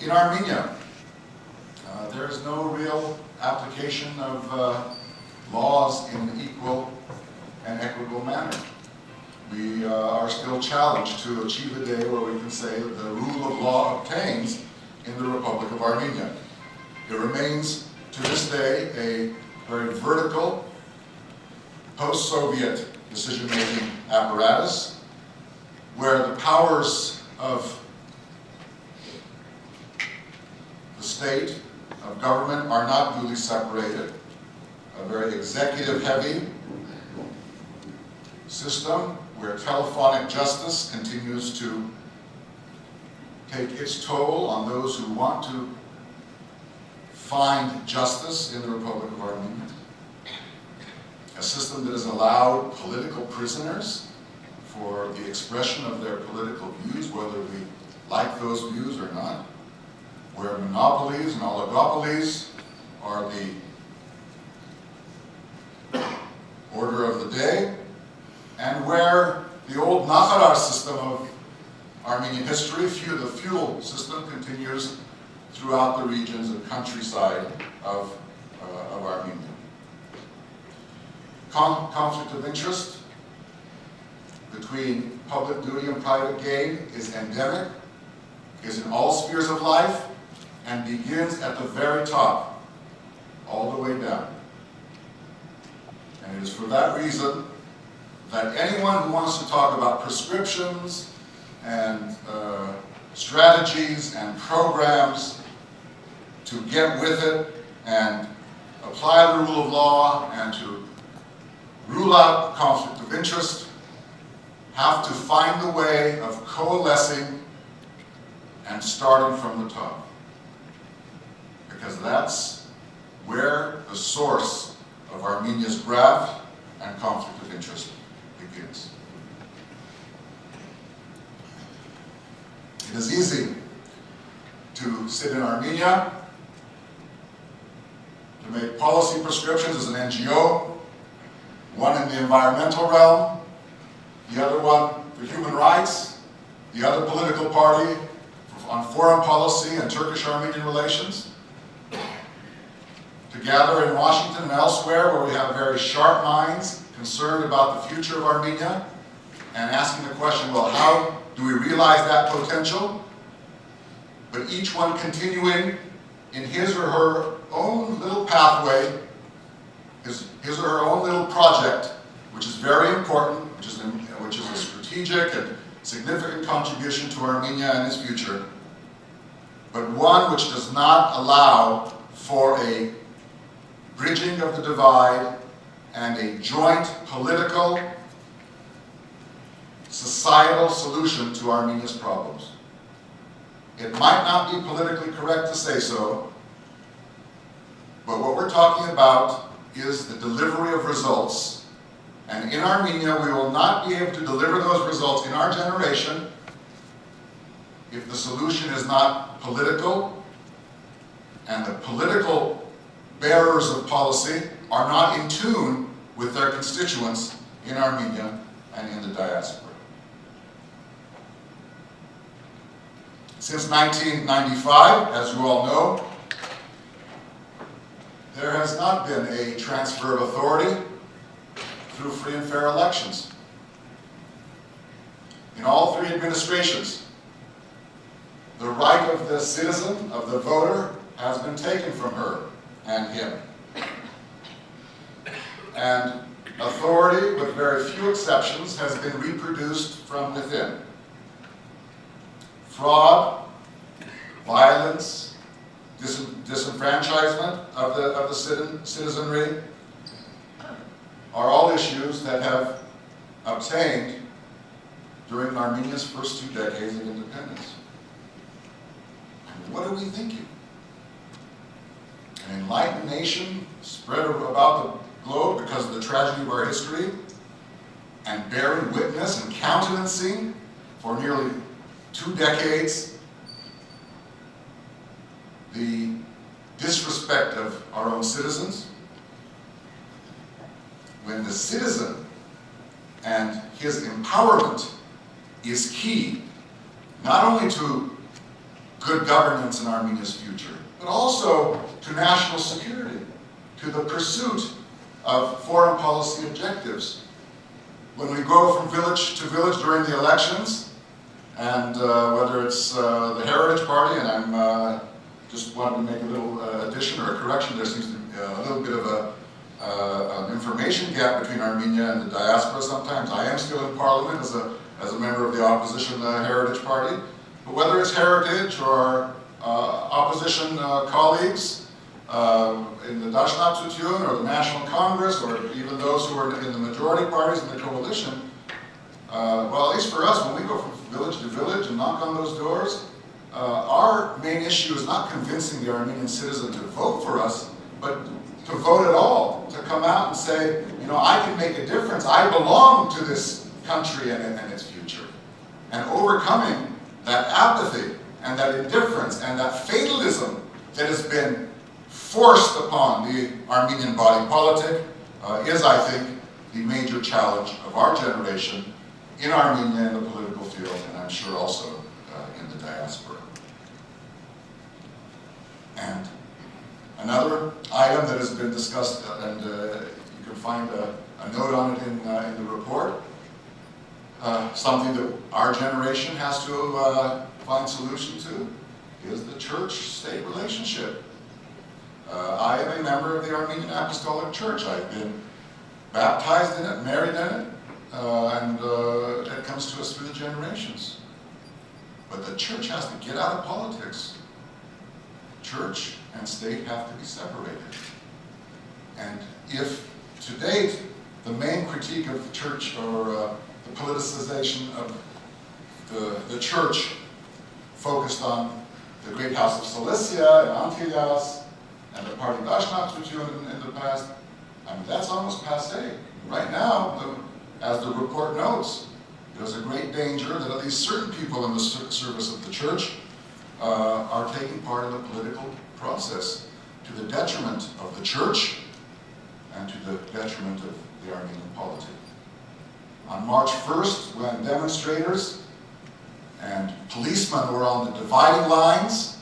In Armenia, there is no real application of laws in an equal and equitable manner. We are still challenged to achieve a day where we can say that the rule of law obtains in the Republic of Armenia. It remains, to this day, a very vertical, post-Soviet decision-making apparatus, where the powers of the state, of government, are not duly separated. A very executive-heavy system where telephonic justice continues to take its toll on those who want to find justice in the Republic of Armenia. A system that has allowed political prisoners for the expression of their political views, whether we like those views or not, where monopolies and oligopolies are the order of the day, and where the old Nakharar system of Armenian history, the feudal system, continues throughout the regions and countryside of Armenia. Conflict of interest between public duty and private gain is endemic, is in all spheres of life, and begins at the very top, all the way down. And it is for that reason that anyone who wants to talk about prescriptions and strategies and programs to get with it and apply the rule of law and to rule out conflict of interest have to find the way of coalescing and starting from the top. Because that's where the source of Armenia's graft and conflict of interest begins. It is easy to sit in Armenia, to make policy prescriptions as an NGO, one in the environmental realm, the other one for human rights, the other political party on foreign policy and Turkish-Armenian relations, to gather in Washington and elsewhere where we have very sharp minds concerned about the future of Armenia and asking the question, well, how do we realize that potential? But each one continuing in his or her own little pathway, his or her own little project, which is very important, which is a strategic and significant contribution to Armenia and its future, but one which does not allow for a bridging of the divide and a joint political, societal solution to Armenia's problems. It might not be politically correct to say so, but what we're talking about is the delivery of results. And in Armenia, we will not be able to deliver those results in our generation if the solution is not political, and the political bearers of policy are not in tune with their constituents in Armenia and in the diaspora. Since 1995, as you all know, there has not been a transfer of authority through free and fair elections. In all three administrations, the right of the citizen, of the voter, has been taken from her and him. And authority, with very few exceptions, has been reproduced from within. Fraud, violence, disenfranchisement of the citizenry are all issues that have obtained during Armenia's first 2 decades of independence. And what are we thinking? An enlightened nation spread about the globe because of the tragedy of our history and bearing witness and countenancing for nearly 2 decades the disrespect of our own citizens, when the citizen and his empowerment is key not only to good governance in Armenia's future, but also to national security, to the pursuit of foreign policy objectives. When we go from village to village during the elections, and whether it's the Heritage Party, and I'm just wanted to make a little addition or a correction, there seems to be a little bit of an information gap between Armenia and the diaspora sometimes. I am still in parliament as a member of the opposition Heritage Party, but whether it's Heritage or opposition colleagues in the Dashnab or the National Congress, or even those who are in the majority parties in the coalition, well, at least for us, when we go from village to village and knock on those doors, our main issue is not convincing the Armenian citizen to vote for us, but to vote at all, to come out and say, you know, I can make a difference, I belong to this country and its future. And overcoming that apathy and that indifference and that fatalism that has been forced upon the Armenian body politic is, I think, the major challenge of our generation in Armenia in the political field, and I'm sure also in the diaspora. And another item that has been discussed, and you can find a note on it in the report, something that our generation has to find solution to, is the church-state relationship. I am a member of the Armenian Apostolic Church. I've been baptized in it, married in it, and it comes to us through the generations. But the church has to get out of politics. Church and state have to be separated. And if, to date, the main critique of the church, or the politicization of the church, focused on the Great House of Cilicia and Antilias, and the party Dashnab in the past, I mean, that's almost passé. Right now, as the report notes, there's a great danger that at least certain people in the service of the church are taking part in the political process to the detriment of the church and to the detriment of the Armenian polity. On March 1st, when demonstrators and policemen were on the dividing lines